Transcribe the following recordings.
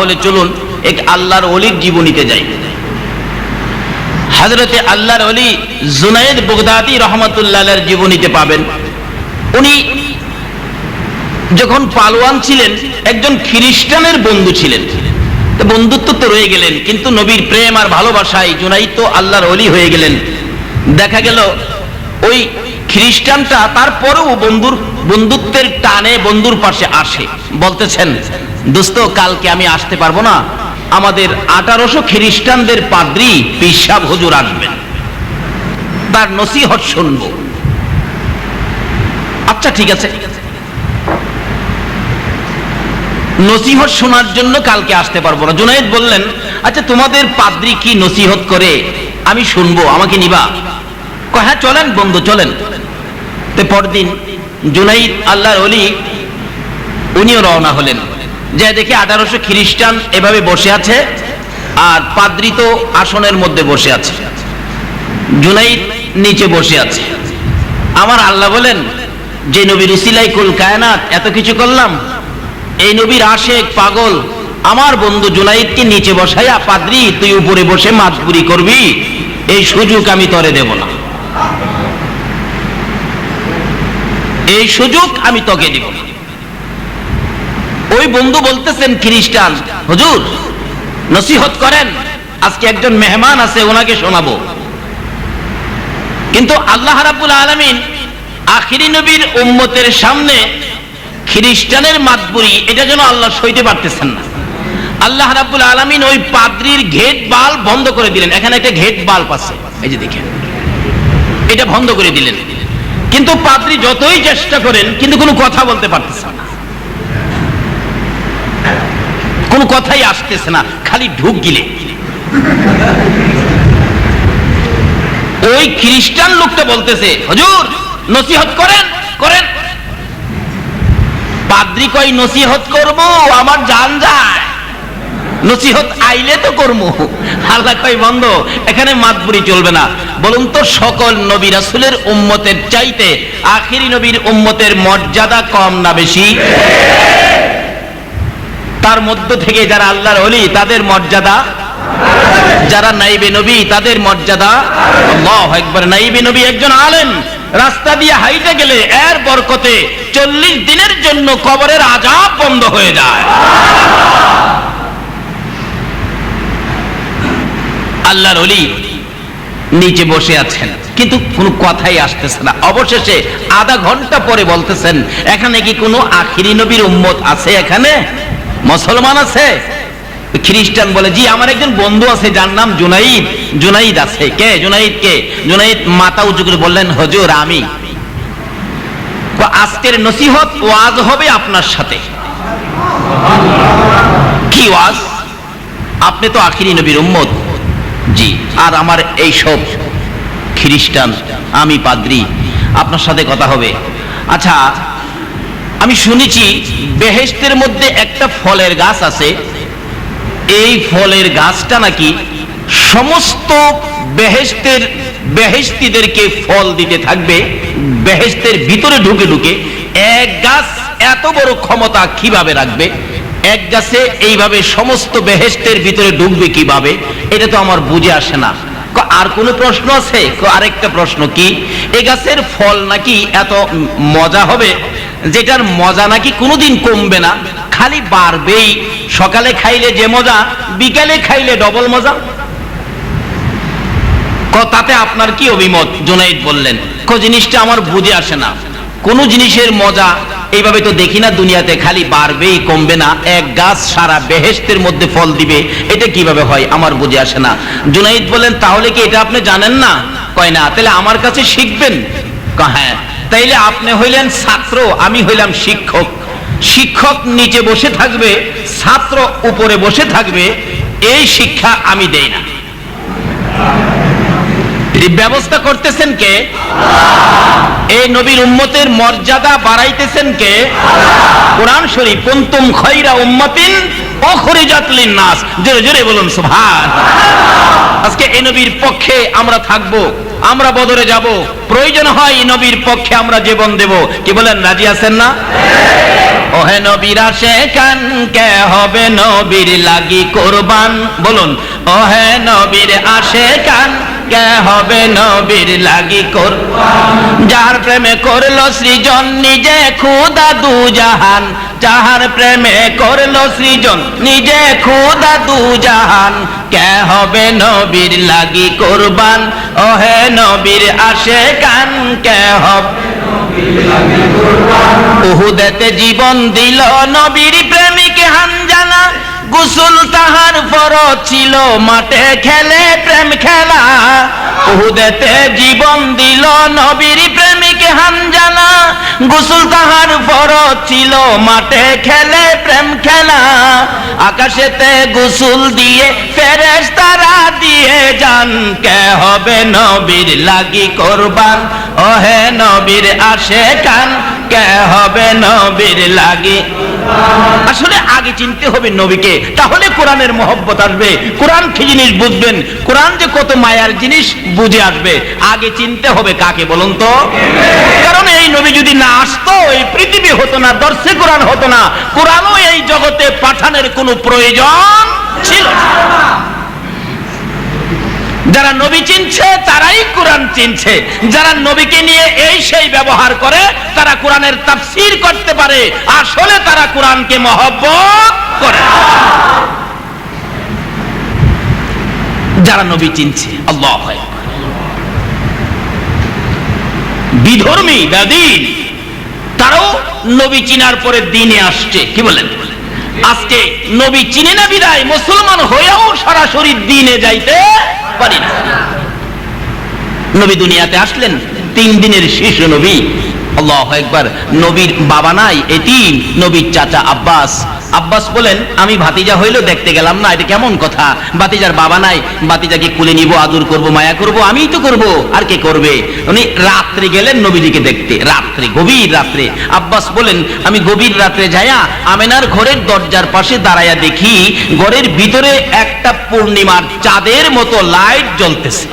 তাহলে চলুন এক আল্লাহর ওলির জীবনীতে যাই। হযরতে আল্লাহর ওলি জুনায়েদ বাগদাদী রাহমাতুল্লাহ আলাইহির জীবনীতে পাবেন, উনি যখন পালোয়ান ছিলেন একজন খ্রিস্টানের বন্ধু ছিলেন। তো বন্ধুত্ব তো রয়ে গেলেন, কিন্তু নবীর প্রেম আর ভালোবাসায় জুনাইদ তো আল্লাহর ওলি হয়ে গেলেন। দেখা গেল ওই খ্রিস্টানটা তারপরেও বন্ধুত্বের টানে বন্ধুর পাশে আসে, বলতেছেন দোস্ত কালকে আমি আসতে পারবো না, আমাদের 1800 খ্রিস্টানদের পাদ্রী পীর সাহেব হুজুর আসবেন, তার নসিহত শুনবো। আচ্ছা ঠিক আছে, নসিহত শোনার জন্য কালকে আসতে পারবো না। জুনাইদ বললেন আচ্ছা তোমাদের পাদ্রী কি নসিহত করে আমি শুনবো, আমাকে নিবা? হ্যাঁ চলেন বন্ধু চলেন। তো পরদিন জুনাইদ আল্লাহর ওলি উনিও রওনা হলেন, যে দেখে 1800 খ্রিস্টান এভাবে বসে আছে আর পাদ্রী তো আসনের মধ্যে বসে আছে, জুনাইদ নিচে বসে আছে। আমার আল্লাহ বলেন যে নবীর উসিলায় কুল কায়নাত এত কিছু করলাম, এই নবীর আশেক পাগল আমার বন্ধু জুনাইদকে নিচে বসাইয়া পাদ্রী তুই উপরে বসে মাতবুরি করবি, এই সুযোগ আমি তরে দেব না, এই সুযোগ আমি তোকে দেব না। ওই বন্ধু বলতেছেন খ্রিস্টান হুজুর নসিহত করেন, আজকে একজন মেহমান আছে ওনাকে শোনাবো। কিন্তু আল্লাহ রাব্বুল আলামিন আখিরি নবীর উম্মতের সামনে খ্রিস্টানের মাতবুরি এটা যেন আল্লাহ সইতে পারতেছেন না। আল্লাহ রাব্বুল আলামিন ওই পাদ্রীর ঘেট বাল্ব বন্ধ করে দিলেন। এখানে একটা ঘেট বাল্ব আছে, এই যে দেখেন, এটা বন্ধ করে দিলেন। কিন্তু পাদ্রী যতই চেষ্টা করেন কিন্তু কোনো কথা বলতে পারতেছে না, কোনো কথাই আসতেছে না, খালি ঢুক গিলে। ওই খ্রিস্টান লোকটা বলতেছে হুজুর নসিহত করেন করেন। পাদ্রী কই নসিহত করব আমার জান যায়, নসিহত আইলে তো করবো। আল্লাহ কই বন্ধ, এখানে মাতবুরি চলবে না। বলুন তো সকল নবী রাসূলের উম্মতের চাইতে আখিরি নবীর উম্মতের মর্যাদা কম না বেশি? তার মধ্য থেকে যারা আল্লাহর ওলি তাদের মর্যাদা, যারা নাইবে নবী তাদের মর্যাদা। আল্লাহু আকবার। নাইবে নবী একজন আলেম, রাস্তা দিয়ে হাইটে গেলে এর বরকতে 40 দিনের জন্য কবরের আযাব বন্ধ হয়ে যায়। আল্লাহর ওলি নিচে বসে আছেন কিন্তু কোনো কথাই আসতেছে না। অবশেষে আধা ঘন্টা পরে বলতেছেন এখানে কি কোনো আখিরি নবীর উম্মত আছে, এখানে মুসলমান আছে? খ্রিস্টান বলে জি আমার একজন বন্ধু আছে যার নাম জুনাইদ। জুনাইদ আছে? কে জুনাইদ? কে জুনাইদ? মাথা উঁচু করে বললেন হুজুর আমি। আজকের নসিহত ওয়াজ হবে আপনার সাথে। কি ওয়াজ? আপনি তো আখিরি নবীর উম্মত। জি, আর আমার এই সব খ্রিস্টান, আমি পাদ্রী, আপনার সাথে কথা হবে। আচ্ছা আমি শুনেছি বেহেশতের মধ্যে একটা ফলের গাছ আছে, এই ফলের গাছটা নাকি সমস্ত বেহেশতীদেরকে ফল দিতে থাকবে বেহেশতের ভিতরে ঢুকে ঢুকে। এক গাছ এত বড় ক্ষমতা কিভাবে রাখবে? এক গাছে এইভাবে সমস্ত বেহেশতের ভিতরে ঢুকবে কিভাবে? এটা তো আমার বুঝে আসে না। আর কোন প্রশ্ন আছে? আরেকটা প্রশ্ন কি, এই গাছের ফল নাকি এত মজা হবে যেটার মজা নাকি কোনোদিন কমবে না, খালি বাড়বেই। সকালে খাইলে যে মজা বিকালে খাইলে ডবল মজা। তাতে আপনার কি অভিমত? জুনাইদ বললেন জিনিসটা আমার বুঝে আসে না, কোন জিনিসের মজা এইভাবে তো দেখি না দুনিয়াতে, খালি বাড়বেই কমবে না, এক গাছ সারা বেহেশতের মধ্যে ফল দিবে, এটা কিভাবে হয় আমার বুঝে আসে না। জুনাইদ বলেন তাহলে কি এটা আপনি জানেন না? কয় না। তাহলে আমার কাছে শিখবেন? হ্যাঁ। তাইলে আপনি হইলেন ছাত্র, আমি হইলাম শিক্ষক। শিক্ষক নিচে বসে থাকবে, ছাত্র উপরে বসে থাকবে, এই শিক্ষা আমি দেই না। ব্যবস্থা করতেছেন কে? এই নবীর উম্মতের মর্যাদা বাড়াইতেছেন কে? কোরআন শরীফ কুনতুম খায়রা উম্মাতিন উখরিজাত লিন-নাস, জোরে জোরে বলুন সুবহানাল্লাহ। আজকে এই নবীর পক্ষে আমরা থাকব, আমরা বদরে যাব, প্রয়োজন হয় এই নবীর পক্ষে আমরা জীবন দেব। কি বলেন, রাজি আছেন না? ওহে নবীর আশিকান, কে হবে নবীর লাগি কুরবান? বলুন, ওহে নবীর আশিকান, কে হবে নবীর লাগি কুরবান? যার প্রেমে করলো সৃজন নিজে খোদা দু জাহান, যাহার প্রেমে করলো সৃজন নিজে খোদা দু জাহান, কে হবে নবীর লাগি কুরবান? ওহে নবীর আশিকান, কে হবে নবীর লাগি কুরবান? উহুদেতে জীবন দিল নবীর প্রেমিক হানজালা, গোসল তাহার ফরজ ছিল মাঠে খেলে প্রেম খেলা। উহুদেতে জীবন দিল নবীর প্রেমিক হানজালা, গোসল তাহার ফরজ ছিল মাঠে খেলে প্রেম খেলা। আকাশেতে গোসল দিয়ে ফেরেশতারা দিয়ে যান, কে হবে নবীর লাগি কুরবান? ওহে নবীর আশিকান, কে হবে নবীর লাগি? আসলে আগে চিনতে হবে নবীকে, তাহলে কোরআনের মহব্বত আসবে। কোরআন কি জিনিস বুঝবেন, কোরআন যে কত মায়ার জিনিস বুঝে আসবে। আগে চিনতে হবে কাকে, বলুন তো? কারণ এই নবী যদি না আসতো, এই পৃথিবী হতো না, দর্শে কোরআন হতো না, কোরআনও এই জগতে পাঠানোর কোনো প্রয়োজন ছিল না। যারা নবী চিনছে তারাই কোরআন চিনছে, যারা নবীকে নিয়ে এই সেই ব্যবহার করে তারা কোরআনের তাফসীর করতে পারে, আসলে তারা কোরআনকে মহব্বত করে। যারা নবী চিনছে, আল্লাহু আকবার। বিধর্মী বেদীন তারাও নবী চিনার পরে দ্বীনে আসছে। কি বলেন? আজকে নবী চিনে না বিদায় মুসলমান হয়েও সরাসরি দ্বীনে যাইতে পারি না। নবী দুনিয়াতে আসলেন 3 দিনের শিশু নবী। আল্লাহু আকবার। নবীর বাবা নাই, এতিম। নবীর চাচা আব্বাস, আব্বাস বলেন আমি ভাতিজা হইলো দেখতে গেলাম না, এটা কেমন কথা? ভাতিজার বাবা নাই, ভাতিজাকে কুলে নিব, আদর করব, মায়া করব, আমিই তো করব, আর কে করবে? উনি রাত্রে গেলেন নবীজিকে দেখতে, রাত্রে, গভীর রাত্রে। আব্বাস বলেন আমি গভীর রাত্রে যায়া আমেনার ঘরের দরজার পাশে দাঁড়ায়া দেখি ঘরের ভিতরে একটা পূর্ণিমার চাঁদের মতো লাইট জ্বলতেছে।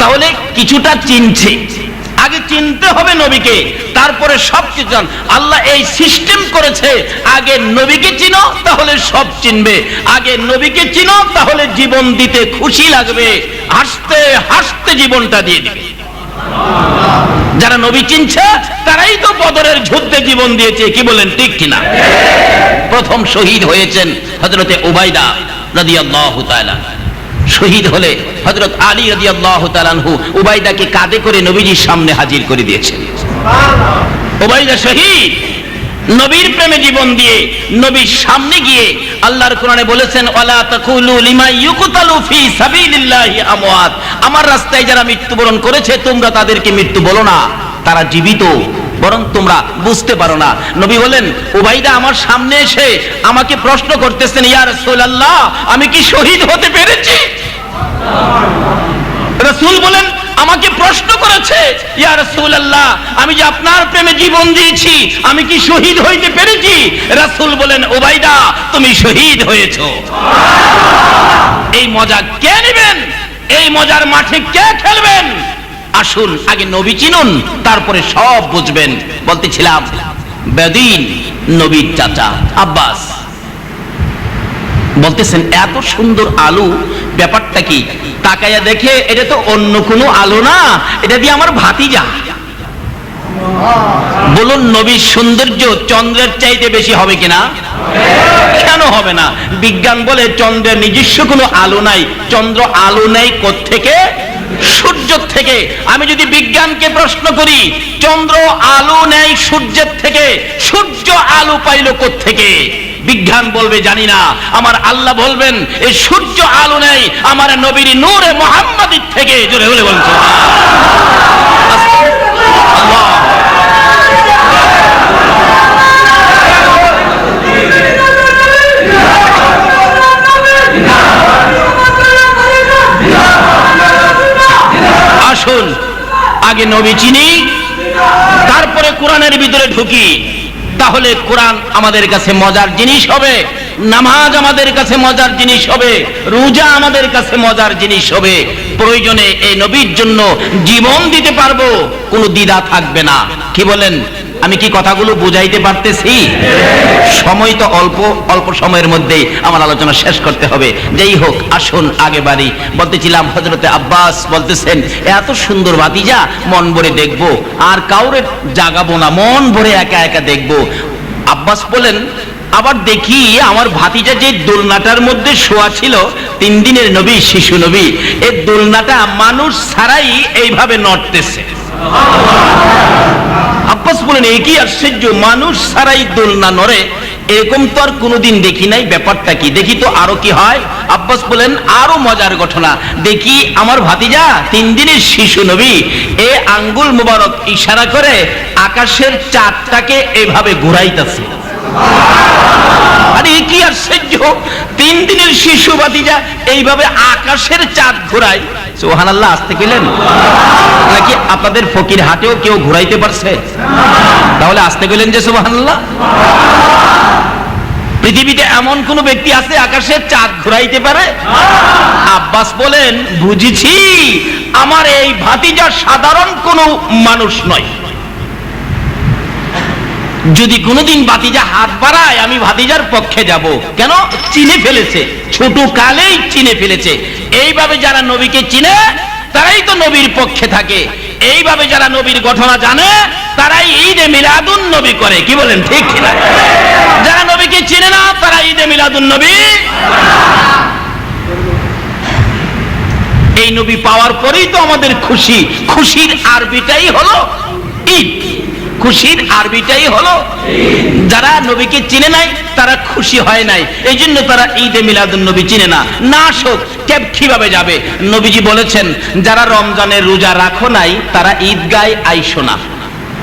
তাহলে কিছুটা চিনছে। আগে চিনতে হবে নবীকে, তারপরে সব কিছু। আল্লাহ এই সিস্টেম করেছে, আগে নবীকে চিনো তাহলে সব চিনবে, আগে নবীকে চিনো তাহলে জীবন দিতে খুশি লাগবে, হাসতে হাসতে জীবনটা দিয়ে দিবে। যারা নবী চিনছে তারাই তো বদরের যুদ্ধে জীবন দিয়েছে। কি বলেন, ঠিক কিনা? প্রথম শহীদ হয়েছেন হযরতে উবাইদা রাদিয়াল্লাহু তাআলা। শহীদ হলে হযরত আলী রাদিয়াল্লাহু তাআলা আনহু উবাইদাকে কাঁধে করে নবীজির সামনে হাজির করে দিয়েছেন। উবাইদা শহীদ, নবীর প্রেমে জীবন দিয়ে নবীর সামনে গিয়ে আল্লাহর কোরআনে বলেছেন ওয়ালা তাকুলু লিমা ইউকতালু ফি সাবিলিল্লাহি আমওয়াত। আমার রাস্তায় যারা মৃত্যুবরণ করেছে তোমরা তাদেরকে মৃত্যু বলো না, তারা জীবিত, বরং তোমরা বুঝতে পারো না। নবী বলেন উবাইদা আমার সামনে এসে আমাকে প্রশ্ন করতেছেন ইয়া রাসূলুল্লাহ আমি কি শহীদ হতে পেরেছি? রাসূল বলেন আমাকে প্রশ্ন করেছে ইয়া রাসূলুল্লাহ আমি যে আপনার প্রেমে জীবন দিয়েছি আমি কি শহীদ হইতে পেরেছি? রাসূল বলেন উবাইদা তুমি শহীদ হয়েছো। এই মজা কে নেবেন? এই মজার মাঠে কে খেলবেন? আসুন আগে নবী চিনুন, তারপরে সব বুঝবেন। বলতেছিলাম বেদিন নবীর চাচা আব্বাস বলতেছেন এত সুন্দর আলু, ব্যাপারটা কি? তাকাইয়া দেখে এটা তো অন্য কোনো আলু না, এটা দিয়ে আমার ভাতিজা। বলুন নবীর সৌন্দর্য চন্দ্রের চাইতে বেশি হবে কিনা? কেন হবে না? বিজ্ঞান বলে চন্দ্রের নিজস্ব কোনো আলো নাই। চন্দ্র আলো নেই কোত্থেকে? সূর্য থেকে। আমি যদি বিজ্ঞানকে প্রশ্ন করি চন্দ্র আলো নেয় সূর্যের থেকে, সূর্য আলো পাইল কোত্থেকে? বিজ্ঞান বলবে জানি না। আমার আল্লাহ বলবেন এই সূর্য আলো নেয় আমার নবীর নূরে মুহাম্মাদির থেকে। জোরে বলে বলছো আল্লাহ। আসুন আগে নবী চিনি, তারপরে কোরআনের ভিতরে ঢুকি, তাহলে কোরআন আমাদের কাছে মজার জিনিস হবে, নামাজ আমাদের কাছে মজার জিনিস হবে, রোজা আমাদের কাছে মজার জিনিস হবে। প্রয়োজনে এই নবীর জন্য জীবন দিতে পারবো, কোনো দ্বিধা থাকবে না। কি বলেন? আমি কি কথাগুলো বুঝাইতে পারতেছি? সময় তো অল্প, অল্প সময়ের মধ্যে আমার আলোচনা শেষ করতে হবে। যেই হোক, আসুন আগে বাড়ি। বলতেছিলাম হযরতে আব্বাস বলতেছেন, এত সুন্দর ভাতিজা মন ভরে দেখবো, আর কাউরে জাগাবো না, মন ভরে একা একা দেখবো। আব্বাস বলেন, আবার দেখি আমার ভাতিজা যে দোলনাটার মধ্যে শোয়া ছিল, 3 দিনের নবী, শিশু নবী, এই দোলনাটা মানুষ ছাড়াই এইভাবে নড়তেছে। আব্বাস বলেন, এ কি আশ্চর্য, মানুষ ছাড়াই দোলনা নড়ে, এরকম তো আর কোনোদিন দেখি নাই, ব্যাপারটা কি? দেখি তো আরো কি হয়। আব্বাস বলেন, আরো মজার ঘটনা, দেখি আমার ভাতিজা 3 দিনের শিশু নবী এ আঙ্গুল মুবারক ইশারা করে আকাশের চাঁদটাকে এভাবে ঘুরাইতেছে। আরে কি আশ্চর্য, 3 দিনের শিশু ভাতিজা এইভাবে আকাশের চাঁদ ঘুরায়। সুবহানাল্লাহ, আসতে গেলেন নাকি আপনাদের ফকির হাটেও কেউ ঘুরাইতে পারছে? তাহলে আসতে গেলেন যে সুবহানাল্লাহ। পৃথিবীতে এমন কোন ব্যক্তি আছে আকাশের চাঁদ ঘুরাইতে পারে? আব্বাস বলেন, বুঝেছি, আমার এই ভাতিজা সাধারণ কোনো মানুষ নয়। যদি কোনোদিন ভাতিজা হাত বাড়ায়, আমি ভাতিজার পক্ষে যাব। কেন? চিনে ফেলেছে, ছোট কালেই চিনে ফেলেছে। এইভাবে যারা নবীকে চিনে তারাই তো নবীর পক্ষে থাকে। এইভাবে যারা নবীর ঘটনা জানে তারাই ঈদে মিলাদুন নবী করে। কি বলেন, ঠিক কিনা? যারা নবীকে চিনে না তারা ঈদে মিলাদুন নবী। এই নবী পাওয়ার পরেই তো আমাদের খুশি। খুশির আরবিটাই হলো ঈদ, খুশির আরবিটাই হলো। যারা নবীকে চিনে নাই তারা খুশি হয় নাই, এই জন্য তারা ঈদে মিলাদুন নবী চিনে না। না শোক কিভাবে যাবে? নবীজি বলেছেন, যারা রমজানের রোজা রাখো নাই তারা ঈদগায় আইসো না।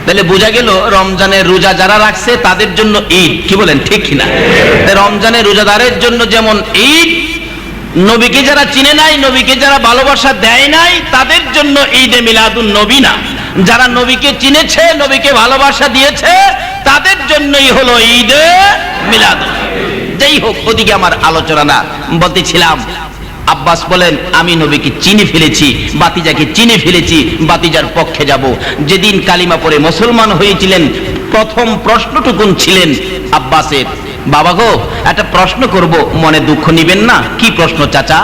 তাহলে বোঝা গেল রমজানের রোজা যারা রাখছে তাদের জন্য ঈদ। কি বলেন, ঠিক কিনা? রমজানের রোজাদারের জন্য যেমন ঈদ, নবীকে যারা চিনে নাই, নবীকে যারা ভালোবাসা দেয় নাই, তাদের জন্য ঈদে মিলাদুন নবী না। যারা নবীকে চিনেছে, নবীকে ভালোবাসা দিয়েছে, তাদের জন্যই হলো ঈদে মিলাদুন। যাই হোক, ওদিকে আমার আলোচনা না। বলতেছিলাম, আব্বাস বলেন, আমি নবীকে চিনে ফেলেছি, ভাতিজাকে চিনে ফেলেছি, ভাতিজার পক্ষে যাব। যেদিন কালিমা পড়ে মুসলমান হয়েছিলেন, প্রথম প্রশ্নটুকুন ছিলেন আব্বাসের, বাবা গো, একটা প্রশ্ন করব, মনে দুঃখ নিবেন না। কি প্রশ্ন চাচা?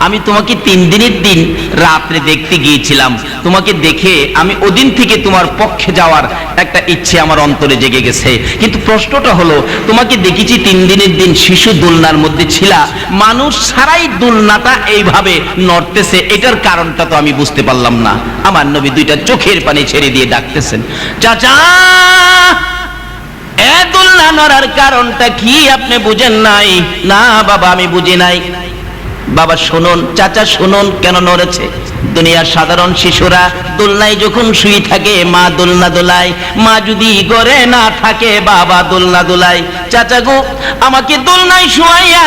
আমি তোমাকে 3 দিনের দিন রাত্রে দেখতে গিয়েছিলাম, তোমাকে দেখে আমি ওদিন থেকে তোমার পক্ষে যাওয়ার একটা ইচ্ছে আমার অন্তরে জেগে গেছে। কিন্তু প্রশ্নটা হলো, তোমাকে দেখেছি 3 দিনের দিন শিশু দোলনার মধ্যে ছিলা, মানুষ ছাড়াই দোলনাটা এইভাবে নড়তেছে, এটার কারণটা তো আমি বুঝতে পারলাম না। আমার নবী 2টা চোখের পানি ছেড়ে দিয়ে ডাকতেছেন, চাচা, এ দোলনা নড়ার কারণটা কি আপনি বুঝেন নাই? না বাবা, আমি বুঝি নাই। বাবা শুনুন, চাচা শুনুন, কেন নড়েছে। দুনিয়ার সাধারণ শিশুরা দোলনায় যখন শুয়ে থাকে, মা দোলনা দোলায়, মা যদি ঘরে না থাকে বাবা দোলনা দোলায়। চাচা গো, আমাকে দোলনায় শুয়াইয়া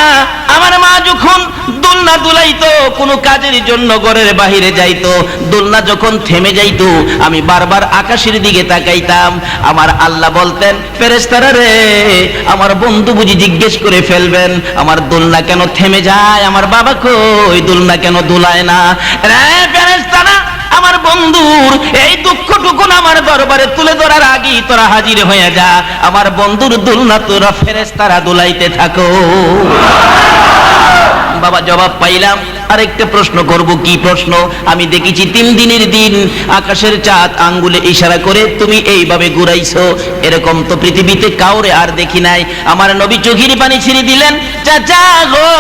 আমার মা যখন দোলনা দোলাইতো, কোনো কাজের জন্য ঘরের বাহিরে যাইতো, দোলনা যখন থেমে যাইতো, আমি বারবার আকাশের দিকে তাকাইতাম। আমার আল্লাহ বলতেন, ফেরেশতারা রে, আমার বন্ধু বুঝি জিজ্ঞেস করে ফেলবেন, আমার দোলনা কেন থেমে যায়, আমার বাবা কই, দোলনা কেন দোলায় না? রে ফেরেশতারা, আমার বন্ধুর এই দুঃখটুকুন আমার দরবারে তুলে ধরার আগেই তোরা হাজির হয়ে যা, আমার বন্ধুর দোলনা তোরা ফেরেশতারা দোলাইতে থাকো। বাবা জবাব পাইলাম। আরেকটা প্রশ্ন করব। কি প্রশ্ন? আমি দেখেছি 3 দিনের দিন আকাশের চাঁদ আঙ্গুলে ইশারা করে তুমি এইভাবে ঘুরাইছো, এরকম তো পৃথিবীতে কাউরে আর দেখি নাই। আমার নবী চোখের পানি ছেড়ে দিলেন, চাচা গো,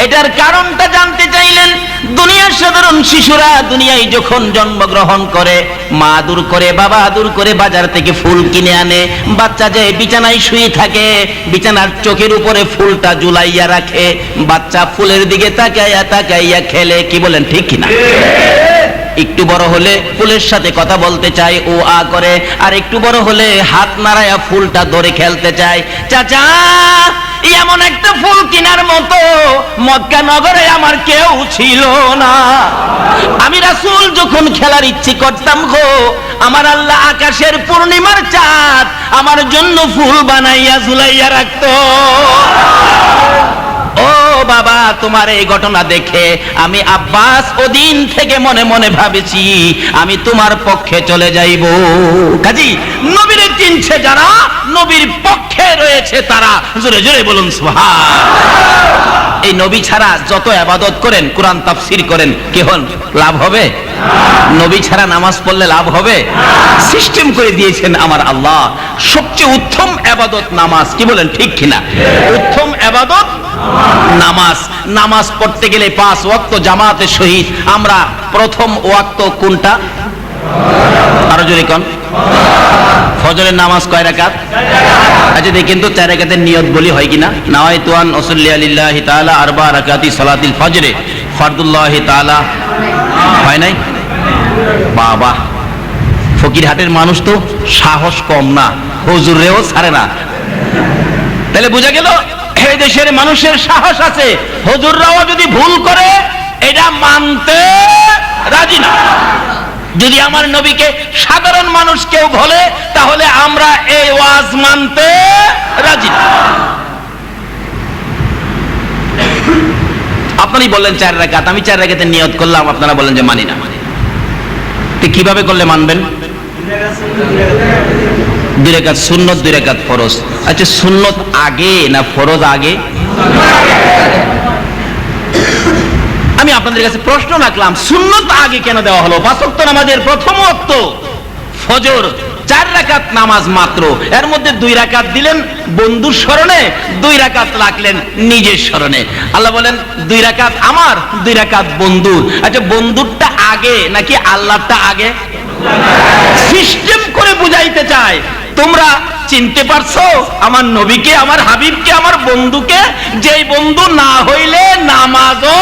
এটার কারণটা জানতে চাইলেন। দুনিয়ার সাধারণ শিশুরা দুনিয়ায় যখন জন্মগ্রহণ করে, মা আদর করে, বাবা আদর করে, বাজার থেকে ফুল কিনে আনে, বাচ্চা যে বিছানায় শুয়ে থাকে, বিছানার চোখের উপরে ফুলটা ঝুলাইয়া রাখে, বাচ্চা ফুলের দিকে তাকাইয়া তাকাইয়া খেলে। কি বলেন, ঠিক কিনা? একটু বড় হলে ফুলের সাথে কথা বলতে চায়, ও আ করে, আর একটু বড় হলে হাত নাড়ায়া ফুলটা ধরে খেলতে চায়। চাচা, এমন একটা ফুল কেনার মতো মক্কা নগরে আমার কেউ ছিল না। আমি রাসূল যখন খেলার ইচ্ছে করতাম গো, আমার আল্লাহ আকাশের পূর্ণিমার চাঁদ আমার জন্য ফুল বানাইয়া ঝুলাইয়া রাখতো। ও বাবা, তোমার এই ঘটনা দেখে আমি আব্বাস ওদিন থেকে মনে মনে ভাবেছি আমি তোমার পক্ষে চলে যাইব। কাজী নবীর চিনছে যারা, নবীর পক্ষে রয়েছে তারা। জোরে জোরে বলুন সুবহান। এই নবী ছাড়া যত ইবাদত করেন, কোরআন তাফসীর করেন, কি হল লাভ হবে? নবী ছাড়া নামাজ পড়লে লাভ হবে? সিস্টেম করে দিয়েছেন আমার আল্লাহ। সবচেয়ে উত্তম ইবাদত নামাজ, কি বলেন ঠিক কিনা? উত্তম ইবাদত নামাজ। নামাজ পড়তে গেলে 5 ওয়াক্ত জামাতের সহিত। আমরা প্রথম ওয়াক্ত কোনটা? আরো জোরে কোন? ফজরের নামাজ কয় রাকাত? আচ্ছা দেখেন তো 4 রাকাতের নিয়ত বলি হয় কিনা। নাওয়াইতু আন উসাল্লি লিল্লাহি তাআলা 4 রাকাতি সালাতিল ফজরে ফরদুল্লাহি তাআলা। হয় নাই? বাবা, ফকিরহাটের মানুষ তো সাহস কম না, হুজুরেও ছাড়ে না। তাহলে বোঝা গেল এই দেশের মানুষের সাহস আছে। হুজুররাও যদি ভুল করে এটা মানতে রাজি না। যদি আমার নবীকে সাধারণ মানুষ কেউ বলে তাহলে আমরা এই ওয়াজ মানতে রাজি না। আপনি বললেন 4 রাকাত, আমি 4 রাকাতের নিয়ত করলাম, আপনারা বলেন যে মানি না। তো কিভাবে করলে মানবেন? 2 রাকাত সুন্নত, 2 রাকাত ফরজ। আচ্ছা সুন্নত আগে না ফরজ আগে? আমি আপনাদের কাছে প্রশ্ন রাখলাম, সুন্নত আগে কেন দেওয়া হলো? 5 ওয়াক্ত নামাজের প্রথম ওয়াক্ত ফজর, 4 রাকাত নামাজ মাত্র। এর মধ্যে 2 রাকাত দিলেন বন্ধুর স্মরণে, 2 রাকাত রাখলেন নিজের স্মরণে। আল্লাহ বলেন 2 রাকাত আমার, 2 রাকাত বন্ধুর। আচ্ছা বন্ধুরটা আগে নাকি আল্লাহটা আগে? সিস্টেম করে বুঝাইতে চায়। তোমরা চিনতে পারছো আমার নবীকে, আমার হাবিবকে, আমার বন্ধুকে? যেই বন্ধু না হইলে নামাজও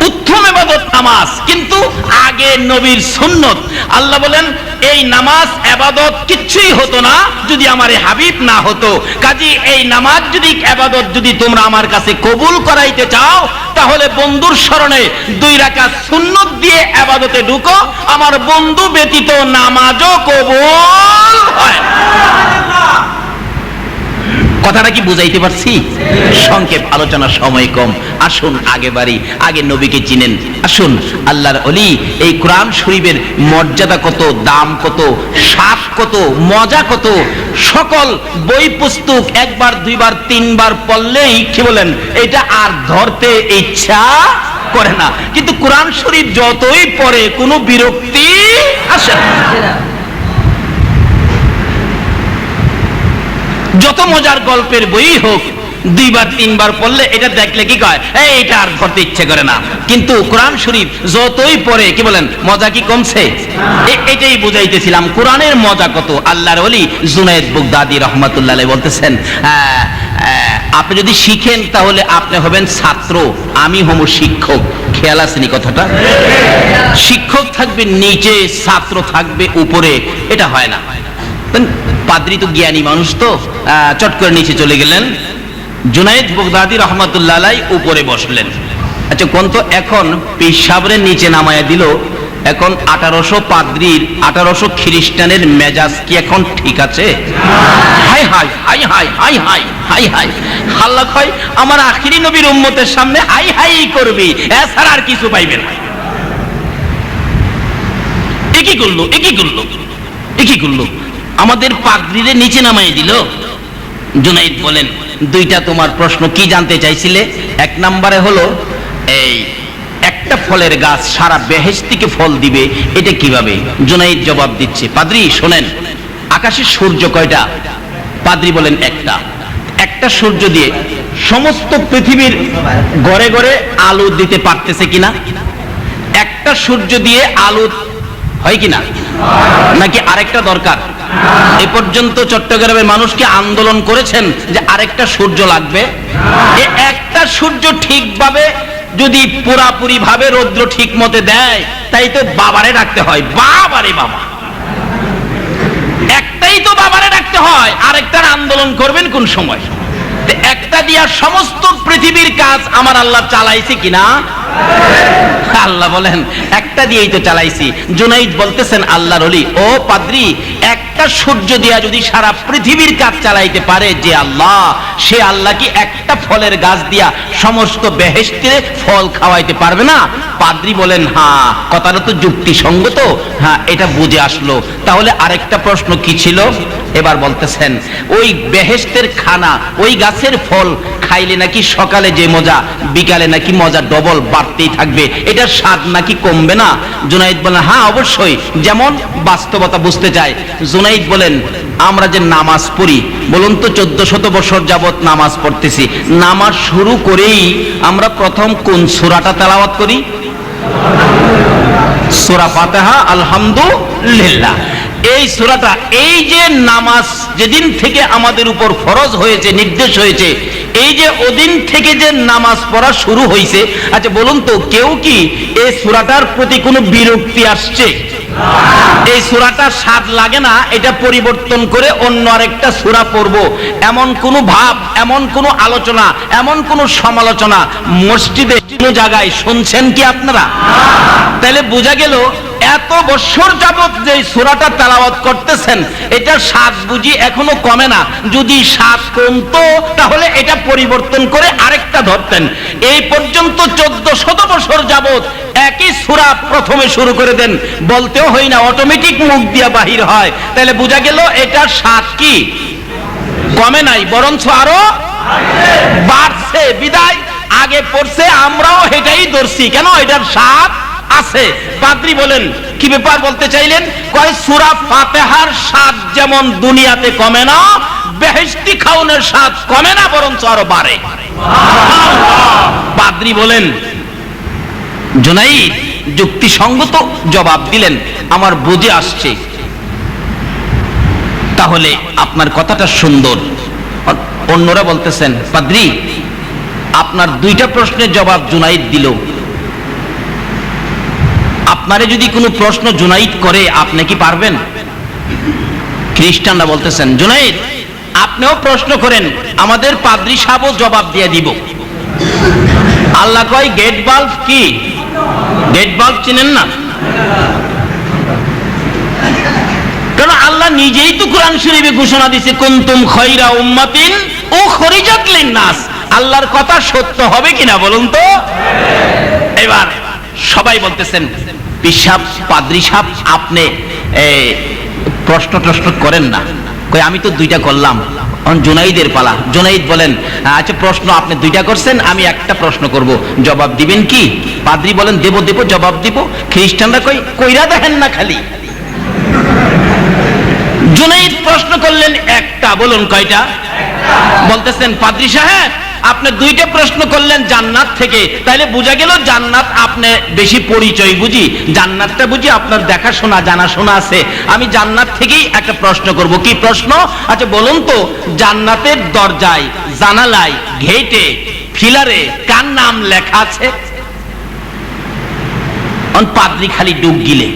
উত্তম ইবাদত নামাজ, কিন্তু আগে নবীর সুন্নত। আল্লাহ বলেন এই নামাজ ইবাদত কিচ্ছুই হতো না যদি আমার হাবিব না হতো। কাজী এই নামাজ যদি ইবাদত যদি তোমরা আমার কাছে কবুল করাইতে চাও তাহলে বন্ধুর স্মরণে 2 রাকাত সুন্নত দিয়ে ইবাদতে ঢুকো। আমার বন্ধু ব্যতীত নামাজও কবুল হয় না। কথাটা কি বুঝাইতে পারছি? সংক্ষেপ আলোচনার সময় কম, আসুন আগে বাড়ি। আগে নবীকে চিনেন। আসুন আল্লাহর ওলি এই কোরআন শরীফের মর্যাদা কত, দাম কত, স্বাদ কত, মজা কত। সকল বই পুস্তক 1 বার 2 বার 3 বার পড়লেই কি বলেন এটা আর ধরতে ইচ্ছা করে না। কিন্তু কোরআন শরীফ যতই পড়ে কোনো বিরক্তি আসে না। যত মজার গল্পের বই হোক 2 বার 3 বার পড়লে এটা দেখলে কি কয় এইটা আর পড়তে ইচ্ছে করে না। কিন্তু কোরআন শরীফ যতই পড়ে কি বলেন মজা কি কমছে? এটাই বুঝাইতেছিলাম কোরআনের মজা কত। আল্লাহর ওলি জুনায়েদ বাগদাদী রাহমাতুল্লাহ আলাইহি বলতেছেন আপনি যদি শিখেন তাহলে আপনি হবেন ছাত্র, আমি হব শিক্ষক। খেয়াল আসেনি কথাটা? শিক্ষক থাকবে নিচে, ছাত্র থাকবে উপরে, এটা হয় না। পাদ্রী তো জ্ঞানী মানুষ, তো চট করে নিচে চলে গেলেন। জুনায়েদ বাগদাদী রাহমাতুল্লাহ আলাইহি উপরে বসলেন। আচ্ছা কোন তো এখন পীর সাহেবের নিচে নামায়া দিল। এখন 1800 পাদ্রীর 1800 খ্রিস্টানের মেজাজ কি এখন ঠিক আছে? Hi hi hi hi hi hi hi hi. আল্লাহ কয় আমার আখিরি নবীর উম্মতের সামনে হাই হাই করবি, এছাড়া আর কিছু পাইবে না। একই করলো, একই করলো, একই করলো। আমাদের পাদ্রীরে নিচে নামাই দিল। জুনায়েদ বলেন 2টা তোমার প্রশ্ন কি জানতে চাইছিলে? 1 নম্বরে হলো এই একটা ফলের গাছ সারা বেহেশতিকে ফল দিবে, এটা কিভাবে? জুনায়েদ জবাব দিচ্ছে পাদ্রী শোনেন, আকাশে সূর্য কয়টা? পাদ্রী বলেন একটা। একটা সূর্য দিয়ে সমস্ত পৃথিবীর ঘরে ঘরে আলো দিতে পারতেছে কিনা? একটা সূর্য দিয়ে আলো হয় কিনা? নাকি আরেকটা দরকার? এ পর্যন্ত চট্টগ্রামের মানুষকে আন্দোলন করেছেন যে আরেকটা সূর্য লাগবে। একটা সূর্য ঠিকভাবে যদি পুরাপুরি ভাবে রৌদ্র ঠিক মতে দেয় তাই তো বাবারে ডাকতে হয়। বাবারে বাবা, একটাই তো বাবারে ডাকতে হয় আরেকটার আন্দোলন করবেন কোন সময়? একটা দিয়া সমস্ত পৃথিবীর কাজ আমার আল্লাহ চালাইছে কিনা? আল্লাহ বলেন একটা দিয়েই তো চালাইছি। জুনাইদ বলতেছেন আল্লাহর ওলি, ও পাদ্রী, একটা সূর্য দিয়া যদি সারা পৃথিবীর কাজ চালাইতে পারে যে আল্লাহ, সে আল্লাহ কি একটা ফলের গাছ দিয়া সমস্ত বেহেশতে ফল খাওয়াইতে পারবে না? পাদ্রী বলেন হ্যাঁ, কথাটা তো যুক্তিসঙ্গত, হ্যাঁ এটা বুঝে আসলো। তাহলে আরেকটা প্রশ্ন কি ছিল? এবার বলতেছেন ওই বেহেশতের খানা, ওই গাছের ফল খাইলে নাকি সকালে যে মজা, বিকালে নাকি মজা ডবল বাড়তেই থাকবে, এটার স্বাদ নাকি কমবে না? জুনাইদ বলেন হ্যাঁ অবশ্যই, যেমন বাস্তবতা বুঝতে চায়। জুনাইদ বলেন আমরা যে নামাজ পড়ি, বলুন তো 1400 বছর যাবত নামাজ পড়তেছি, নামাজ শুরু করেই আমরা প্রথম কোন সূরাটা তেলাওয়াত করি? সূরা ফাতিহা, আলহামদুলিল্লাহ। এই সূরাটা, এই যে নামাজ যেদিন থেকে আমাদের উপর ফরজ হয়েছে, নির্দেশ হয়েছে, এই যে ওদিন থেকে যে নামাজ পড়া শুরু হয়েছে, আচ্ছা বলুন তো কেউ কি এই সূরাটার প্রতি কোনো বিরক্তি আসছে? এই সূরাটা স্বাদ লাগে না, এটা পরিবর্তন করে অন্য আরেকটা সূরা পড়বো, এমন কোন ভাব, এমন কোন আলোচনা, এমন কোন সমালোচনা মসজিদে কোন জায়গায় শুনছেন কি আপনারা? তাহলে বোঝা গেল এত বছর যাবত যে সূরাটা তেলাওয়াত করতেছেন, এটা স্বাদ বুঝি এখনো কমে না। যদি স্বাদ কমতো তাহলে এটা পরিবর্তন করে আরেকটা ধরতেন। এই পর্যন্ত 1400 বছর যাবত একই সূরা প্রথমে শুরু করে দেন, বলতেও হয় না, অটোমেটিক মুখ দিয়া বাহির হয়। তাহলে বোঝা গেল এটার স্বাদ কি কমে নাই, বরঞ্চ আরো বাড়ছে। বিদায় আগে পড়ছে, আমরাও এটাই ধরছি, কেন এটার স্বাদ আছে। পাদ্রী বলেন কি ব্যাপার বলতে চাইলেন? কয় সূরা ফাতিহার স্বাদ যেমন দুনিয়াতে কমে না, বেহেশতি খাওনের স্বাদ কমে না, বরঞ্চ আরো বাড়ে। পাদ্রী বলেন জুনাইদ যুক্তিসঙ্গত জবাব দিলেন, আমার বুঝে আসছে। তাহলে আপনার কথাটা সুন্দর। অন্যরা বলতেছেন পাদ্রী আপনার দুইটা প্রশ্নের জবাব জুনাইদ দিল, আপনারে যদি কোনো প্রশ্ন জুনাইদ করে আপনি কি পারবেন? খ্রিস্টানরা বলতেছেন জুনাইদ আপনিও প্রশ্ন করেন, আমাদের পাদ্রী সাহেবও জবাব দিয়ে দিব। আল্লাহ কয় গেট বাল্ব কি? গেট বাল্ব চিনেন না? কারণ আল্লাহ নিজেই তো কোরআন শরীফে ঘোষণা দিয়েছে কুনতুম খায়রা উম্মাতিন উখরিজাত লিন-নাস। আল্লাহর কথা সত্য হবে কিনা বলুন তো? এবার সবাই বলতেছেন পিসাব পাদ্রী সাহেব আপনি প্রশ্ন করেন না। কই আমি তো দুইটা করলাম, জুনাইদের পালা। জুনাইদ বলেন আচ্ছা প্রশ্ন আপনি দুইটা করছেন, আমি একটা প্রশ্ন করব, জবাব দিবেন কি? পাদ্রী বলেন দেব দেব, জবাব দিব। খ্রিস্টানরা কই কইরা দেখেন না খালি। জুনাইদ প্রশ্ন করলেন একটা, বলুন কয়টা? বলতেছেন পাদ্রী সাহেব আপনি দুইটা প্রশ্ন করলেন জান্নাত থেকে, তাইলে বোঝা গেল জান্নাত আপনি বেশি পরিচয় বুঝি, জান্নাতটা বুঝি আপনার দেখাশোনা জানাশোনা আছে। আমি জান্নাত থেকেই একটা প্রশ্ন করব। কি প্রশ্ন? আচ্ছা বলুন তো জান্নাতের দরজায়, জানালায়, গেটে, ফিলারে কার নাম লেখা আছে? পাদ্রী খালি ডুব গিলে।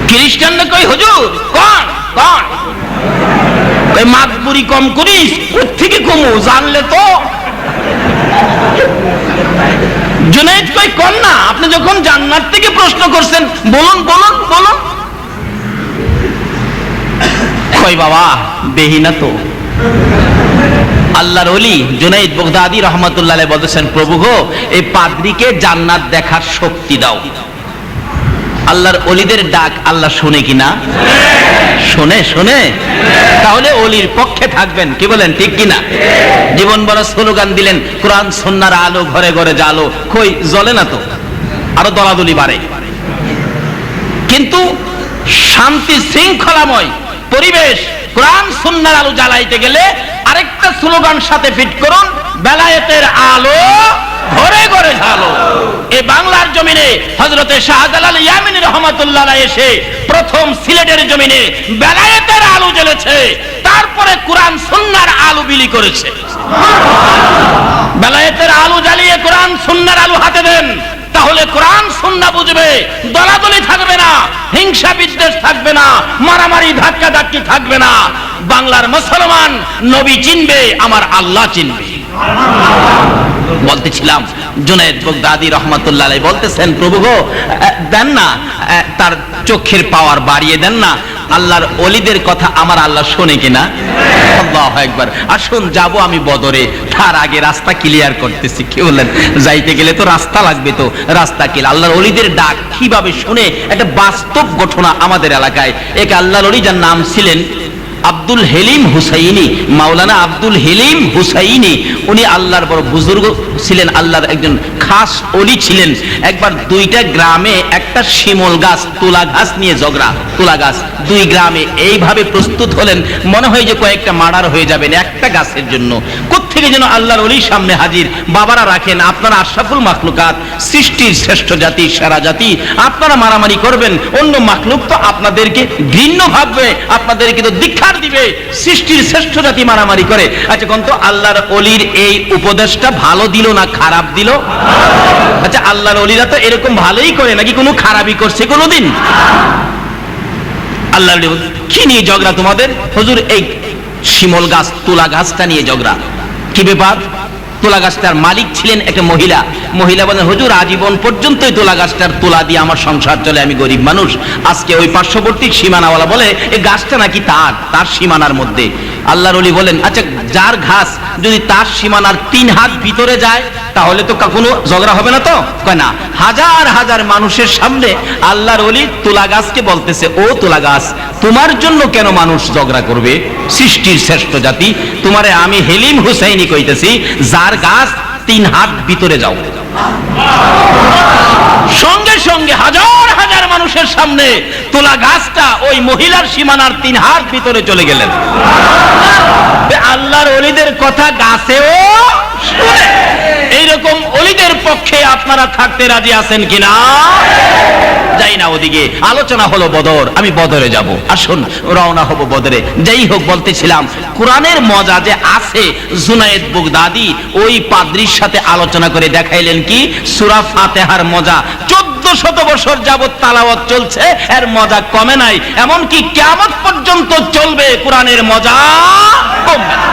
খ্রিস্টানরা কই হুজুর কোন কোন? মাতবুরি কম করিস, কোত্থেকে কমু জানলে তো। জুনাইদ কই কোন না, আপনি যখন জান্নাত থেকে প্রশ্ন করছেন বলুন বলুন বলুন। কই বাবা দেহি না তো। আল্লাহর ওলি জুনাইদ বাগদাদী রাহমাতুল্লাহ আলাইহি বলেছেন প্রভু গো এই পাদ্রীকে জান্নাত দেখার শক্তি দাও। আল্লাহর ওলিদের ডাক আল্লাহ শুনে কিনা? শুনে শুনে। তাহলে ওলির পক্ষে থাকবেন, কি বলেন ঠিক কিনা? জীবন বড় স্লোগান দিলেন কোরআন সুন্নাহর আলো ঘরে ঘরে জ্বালো, কই জ্বলে না তো, আরো দলাদলি বাড়ে। কিন্তু শান্তি শৃঙ্খলাময় পরিবেশ কোরআন সুন্নাহর আলো জ্বালাইতে গেলে আরেকটা স্লোগান সাথে ফিট করুন, বেলায়েতের আলো ঘরে ঘরে ঝালো। এই বাংলার জমিনে হযরতে শাহজালাল ইয়ামিনী রাহমাতুল্লাহ আলাইহি এসে প্রথম সিলেটের জমিনে বেলায়েতের আলো জ্বলেছে, তারপরে কোরআন সুন্নাহর আলো বিলি করেছে। বেলায়েতের আলো জ্বালিয়ে কোরআন সুন্নাহর আলো হাতে দেন, তাহলে কোরআন সুন্নাহ বুঝবে, দলাদলি থাকবে না, হিংসা বিদ্বেষ থাকবে না, মারামারি ধাক্কা ধাক্কি থাকবে না। বাংলার মুসলমান নবী চিনবে, আমার আল্লাহ চিনবে। বলতেছিলাম জুনায়েদ বাগদাদী রহমাতুল্লাহ আলাইহি বলতেছেন, প্রভু গো দেন না, তার চোখের পাওয়ার বাড়িয়ে দেন না, আল্লাহর ওলিদের কথা আমার আল্লাহ শোনে কিনা। আল্লাহু আকবার। আসুন যাব আমি বদরে, তার আগে রাস্তা ক্লিয়ার করতেছি। কি বলেন? যাইতে গেলে তো রাস্তা লাগবে, তো রাস্তা কি আল্লাহর ওলিদের ডাক কিভাবে শুনে, একটা বাস্তব ঘটনা আমাদের এলাকায়। এক আল্লাহর ওলি যার নাম ছিলেন আব্দুল হেলিম হুসাইনি, মাওলানা আব্দুল হেলিম হুসাইনি। উনি আল্লাহর বড় বুজুর্গ ছিলেন, আল্লাহর একজন খাস ওলি ছিলেন। একবার দুইটা গ্রামে একটা শিমল গাছ, তুলা গাছ নিয়ে ঝগড়া। তুলা গাছ, দুই গ্রামে এইভাবে প্রস্তুত হলেন, মনে হয় যে কয়েকটা মার্ডার হয়ে যাবেন একটা গাছের জন্য। কোত্থেকে যেন আল্লাহর ওলি সামনে হাজির। বাবারা রাখেন, আপনারা আশরাফুল মাখলুকাত, সৃষ্টির শ্রেষ্ঠ জাতি, সেরা জাতি, আপনারা মারামারি করবেন, অন্য মাখলুক তো আপনাদেরকে ঘৃণ্য ভাববে, আপনাদেরকে তো দীক্ষা দিবে। সৃষ্টির শ্রেষ্ঠ জাতি মারামারি করে। আচ্ছা কোন তো আল্লাহর ওলির এই উপদেশটা ভালো দিল না খারাপ দিল? আচ্ছা আল্লাহর ওলিরা তো এরকম ভালোই করে, নাকি কোনো খারাপই করছে কোনোদিন? আল্লাহর কি নিয়ে ঝগড়া তোমাদের? হুজুর এই শিমল গাছ, তুলা গাছটা নিয়ে ঝগড়া। কি ব্যাপার? তুলা গাছটার মালিক ছিলেন একটা মহিলা। মহিলা বলেন, হুজুর আজীবন পর্যন্তই তুলা গাছটার তুলা দিয়ে আমার সংসার চলে, আমি গরিব মানুষ। আজকে ওই পার্শ্ববর্তী সীমানাওয়ালা বলে এই গাছটা নাকি তার সীমানার মধ্যে। আল্লাহর ওলি বলেন, আচ্ছা যার ঘাস যদি তার সীমানার 3 হাত ভিতরে যায় তাহলে তো কোনো ঝগড়া হবে না তো? কয় না। হাজার হাজার মানুষের সামনে আল্লাহর ওলি তুলা গাছকে বলতেছে, ও তুলা গাছ, তোমার জন্য কেন মানুষ ঝগড়া করবে? সৃষ্টির শ্রেষ্ঠ জাতি, তোমারে আমি হেলিম হুসাইনি কইতেছি, যার গাছ 3 হাত ভিতরে যাও। সঙ্গে সঙ্গে হাজার হাজার মানুষের সামনে তুলা গাছটা ওই মহিলার সীমানার 3 হাত ভিতরে চলে গেলেন। আল্লাহর ওলিদের কথা গাছেও শুনে। এইরকম ওলিদের পক্ষে আপনারা থাকতে রাজি আছেন কিনা? যাই না ওদিকে, আলোচনা হলো বদর, আমি বদরে যাব। আসুন রওনা হব বদরে। যাই হোক, বলতেছিলাম কোরআনের মজা যে আছে, জুনায়েদ বাগদাদী ওই পাদ্রীর সাথে আলোচনা করে দেখাইলেন কি সূরা ফাতিহার মজা। 1400 বছর যাবত তালাওয়াত চলছে, এর মজা কমে নাই, এমনকি কিয়ামত পর্যন্ত চলবে, কোরআনের মজা কমবে না।